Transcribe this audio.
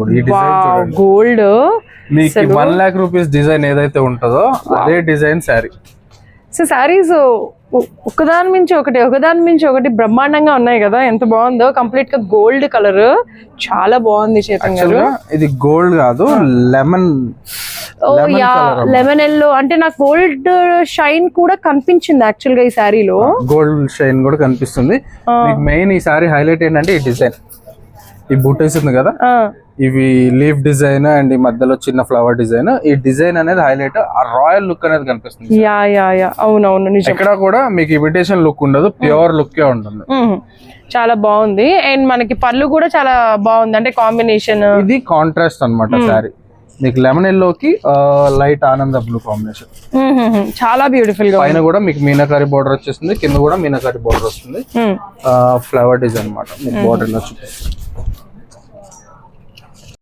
ఈ డిజైన్ చూడండి, గోల్డ్ మీకు 1 lakh rupees డిజైన్ ఏదైతే ఉంటుందో అదే డిజైన్ శారీ. సో శారీస్ ఒకదాని మించి ఒకటి బ్రహ్మాండంగా ఉన్నాయి కదా, ఎంత బాగుందో. కంప్లీట్ గా గోల్డ్ కలర్, చాలా బాగుంది చేతన్ గారు. ఇది గోల్డ్ కాదు, లెమన్. ఓ యా, లెమన్ ఎల్లో. అంటే నాకు గోల్డ్ షైన్ కూడా కనిపించింది యాక్చువల్ గా ఈ శారీలో. గోల్డ్ షైన్ కూడా కనిపిస్తుంది. మీకు మెయిన్ ఈ శారీ హైలైట్ ఏంటంటే ఈ డిజైన్, ఈ బూటేస్ ఉంది కదా, ఇవి లీఫ్ డిజైన్ అండ్ ఈ మధ్యలో చిన్న ఫ్లవర్ డిజైన్. ఈ డిజైన్ అనేది హైలైట్, ఆ రాయల్ లుక్ అనేది కనిపిస్తుంది. యా యా యా, అవునవును నిజం. ఇక్కడ కూడా మీకు ఇమిటేషన్ లుక్ ఉండదు, ప్యూర్ లుక్ ఉంటుంది. చాలా బాగుంది. అండ్ మనకి పళ్ళు కూడా చాలా బాగుంది, అంటే కాంబినేషన్. ఇది కాంట్రాస్ట్ అన్నమాట శారీ. మీకు లెమన్ ఎల్లోకి లైట్ ఆనంద బ్లూ కాంబినేషన్, చాలా బ్యూటిఫుల్ గా. పైన కూడా మీకు మీనాకారి బోర్డర్ వచ్చేస్తుంది, కింద కూడా మీనాకారి బోర్డర్ వస్తుంది. ఫ్లవర్ డిజైన్ అన్నమాట. మీకు బోర్డర్ ఇలా చూపిస్తుంది.